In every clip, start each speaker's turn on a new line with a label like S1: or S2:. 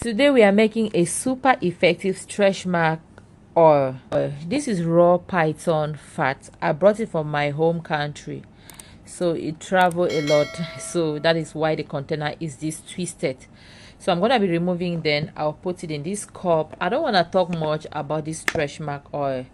S1: Today we are making a super effective stretch mark oil. This is raw python fat. I brought it from my home country, so it traveled a lot, so that is why the container is this twisted. So I'm going to be removing, then I'll put it in this cup. I don't want to talk much about this stretch mark oil.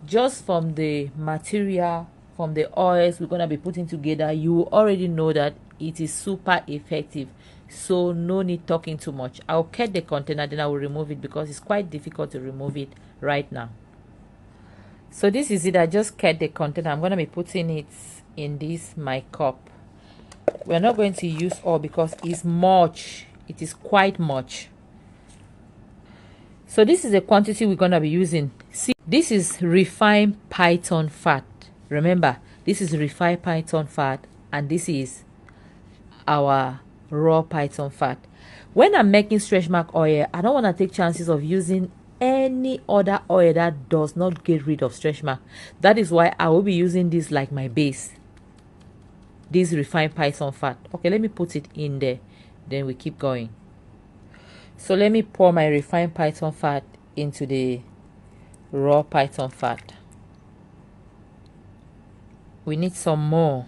S1: Just from the material, from the oils we're going to be putting together, you already know that it is super effective, so no need talking too much. I'll cut the container, then I will remove it because it's quite difficult to remove it right now. So this is it. I just cut the container. I'm going to be putting it in this my cup. We're not going to use all because it's much. It is quite much. So this is the quantity we're going to be using. See, this is refined python fat. Remember, this is refined python fat, and this is our raw python fat. When I'm making stretch mark oil, I don't want to take chances of using any other oil that does not get rid of stretch mark. That is why I will be using this like my base, this refined python fat. Okay, let me put it in there, then we keep going. So let me pour my refined python fat into the raw python fat. We need some more.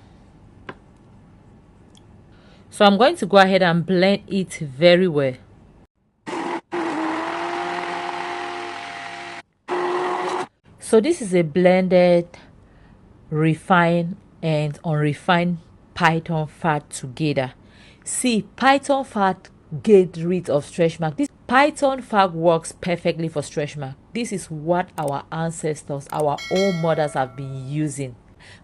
S1: So I'm going to go ahead and blend it very well. So this is a blended refined and unrefined python fat together. See, python fat get rid of stretch mark. This python fat works perfectly for stretch mark. This is what our ancestors, our old mothers have been using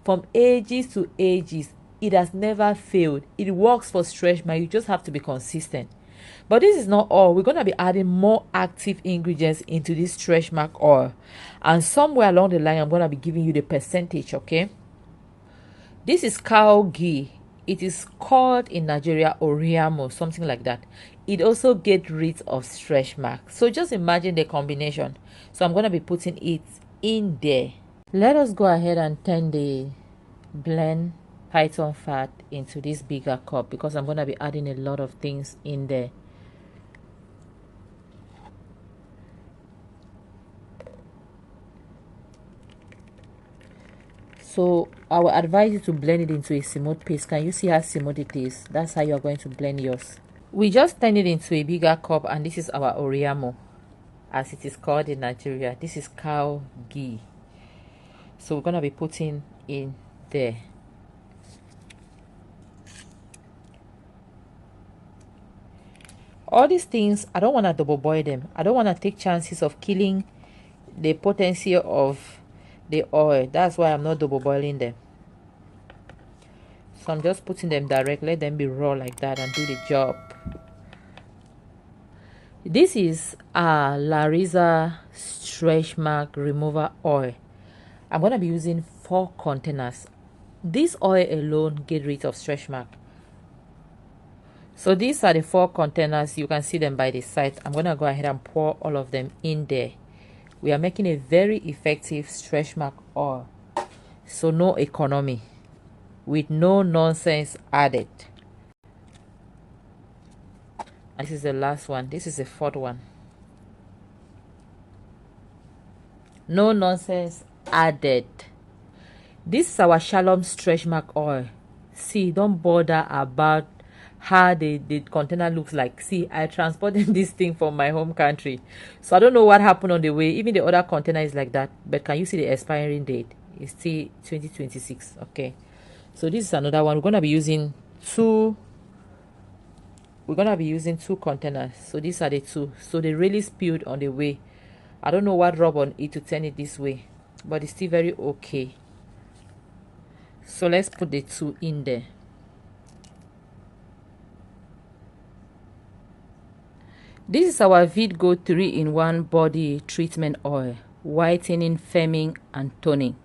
S1: from ages to ages. It has never failed. It works for stretch mark. You just have to be consistent. But this is not all. We're going to be adding more active ingredients into this stretch mark oil, and somewhere along the line I'm going to be giving you the percentage. Okay, this is cow ghee. It is called in Nigeria Oriamo, something like that. It also gets rid of stretch mark. So just imagine the combination. So I'm going to be putting it in there. Let us go ahead and turn the blend python fat into this bigger cup because I'm going to be adding a lot of things in there. So I will advise you to blend it into a smooth paste. Can you see how smooth it is? That's how you are going to blend yours. We just turn it into a bigger cup, and this is our Oriamo, as it is called in Nigeria. This is cow ghee. So we're going to be putting in there. All these things, I don't want to double boil them. I don't want to take chances of killing the potency of the oil. That's why I'm not double boiling them. So I'm just putting them direct. Let them be raw like that and do the job. This is a Larisa stretch mark remover oil. I'm going to be using 4 containers. This oil alone gets rid of stretch mark. So these are the 4 containers. You can see them by the side. I'm going to go ahead and pour all of them in there. We are making a very effective stretch mark oil. So no economy, with no nonsense added. And this is the last one. This is the 4th one. No nonsense added. This is our Shalom stretch mark oil. See, don't bother about how the container looks like. See, I transported this thing from my home country, so I don't know what happened on the way. Even the other container is like that, but can you see the expiring date? It's still 2026. Okay, so this is another one. We're gonna be using 2 containers. So these are the 2. So they really spilled on the way. I don't know what rub on it to turn it this way, but it's still very okay. So let's put the 2 in there. This is our Vidgo 3-in-1 body treatment oil, whitening, firming, and toning.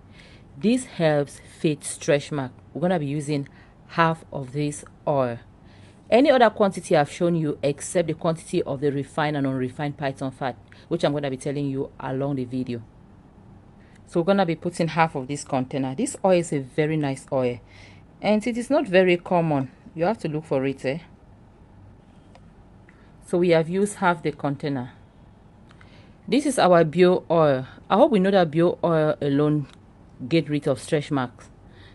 S1: This helps fade stretch mark. We're going to be using half of this oil. Any other quantity I've shown you except the quantity of the refined and unrefined python fat, which I'm going to be telling you along the video. So we're going to be putting half of this container. This oil is a very nice oil, and it is not very common. You have to look for it. So we have used half the container. This is our bio oil. I hope we know that bio oil alone get rid of stretch marks.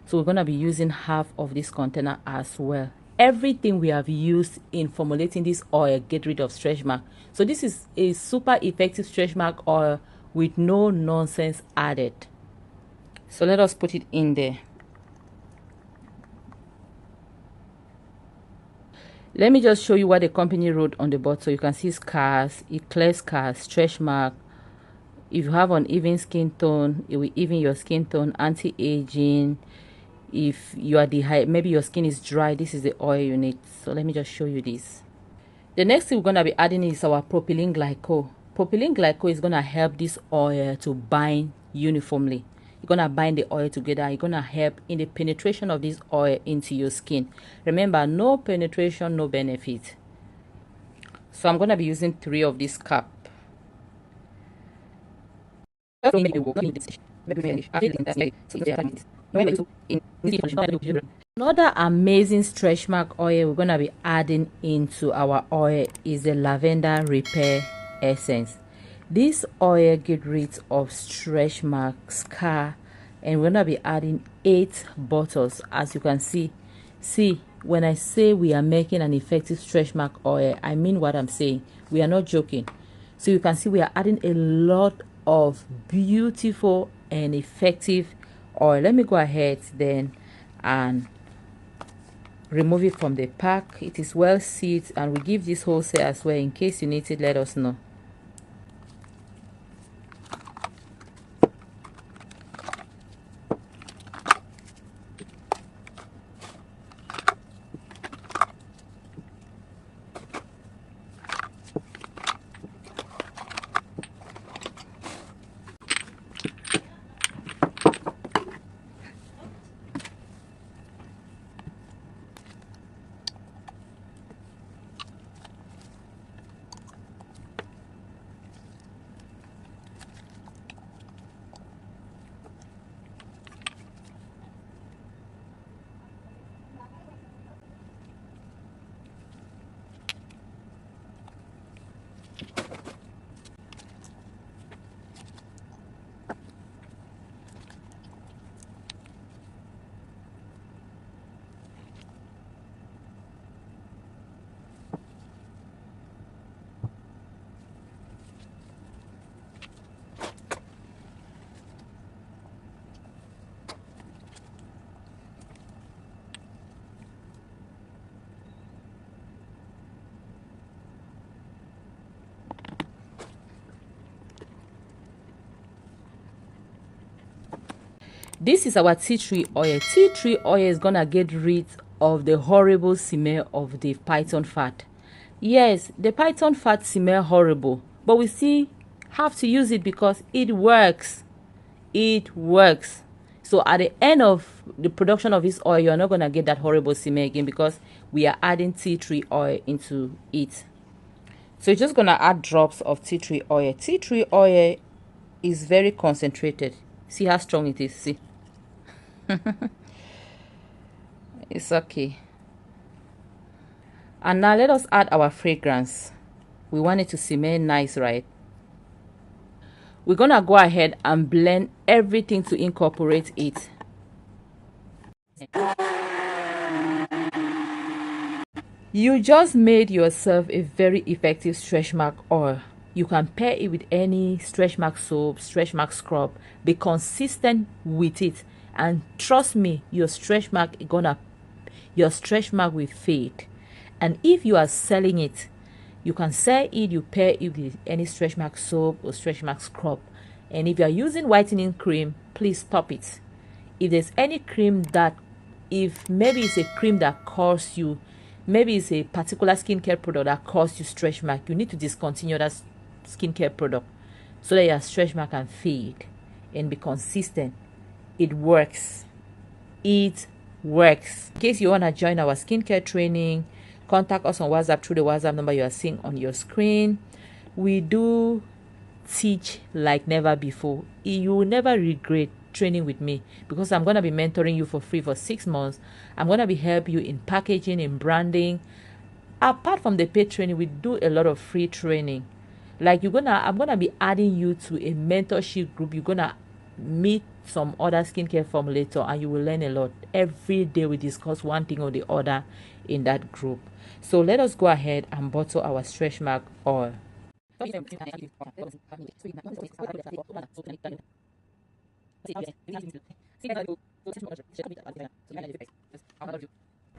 S1: So we're going to be using half of this container as well. Everything we have used in formulating this oil get rid of stretch mark. So this is a super effective stretch mark oil with no nonsense added. So let us put it in there. Let me just show you what the company wrote on the bottle. So you can see scars, it clears scars, stretch mark. If you have uneven skin tone, it will even your skin tone, anti-aging. If you are maybe your skin is dry, this is the oil you need. So let me just show you this. The next thing we're going to be adding is our propylene glycol. Propylene glycol is going to help this oil to bind uniformly. You're going to bind the oil together. You're going to help in the penetration of this oil into your skin. Remember, no penetration, no benefit. So I'm going to be using 3 of this cup. Another amazing stretch mark oil we're going to be adding into our oil is the lavender repair essence. This oil gets rid of stretch mark, scar, and we're going to be adding 8 bottles. As you can see, when I say we are making an effective stretch mark oil, I mean what I'm saying. We are not joking. So you can see we are adding a lot of beautiful and effective oil. Let me go ahead then and remove it from the pack. It is well sealed, and we give this wholesale as well. In case you need it, let us know. This is our tea tree oil. Tea tree oil is gonna get rid of the horrible smell of the python fat. Yes, the python fat smell horrible, but we still have to use it because it works. It works. So at the end of the production of this oil, you're not gonna get that horrible smell again because we are adding tea tree oil into it. So you're just gonna add drops of tea tree oil. Tea tree oil is very concentrated. See how strong it is. See. It's okay. And now let us add our fragrance. We want it to smell nice, right? We're gonna go ahead and blend everything to incorporate it. You just made yourself a very effective stretch mark oil. You can pair it with any stretch mark soap, stretch mark scrub. Be consistent with it, and trust me, your stretch mark will fade. And if you are selling it, you can sell it, you pair it with any stretch mark soap or stretch mark scrub. And if you are using whitening cream, please stop it. If there's any cream that, if maybe it's a cream that causes you, maybe it's a particular skincare product that causes you stretch mark, you need to discontinue that skincare product so that your stretch mark can fade and be consistent. It works. It works. In case you want to join our skincare training, contact us on WhatsApp through the WhatsApp number you are seeing on your screen. We do teach like never before. You will never regret training with me because I'm going to be mentoring you for free for 6 months. I'm going to be helping you in packaging, in branding, apart from the paid training, we do a lot of free training. Like I'm gonna be adding you to a mentorship group. You're gonna meet some other skincare formulator and you will learn a lot. Every day we discuss one thing or the other in that group. So let us go ahead and bottle our stretch mark oil.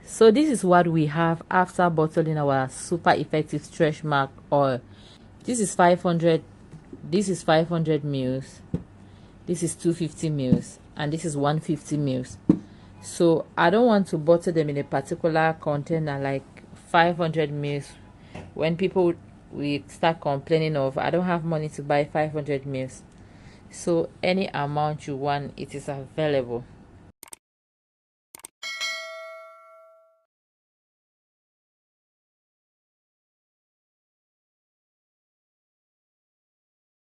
S1: So this is what we have after bottling our super effective stretch mark oil. This is 500, this is 500 mils, this is 250 mils, and this is 150 mils. So I don't want to bottle them in a particular container like 500 mils. When people we start complaining of, I don't have money to buy 500 mils. So any amount you want, it is available.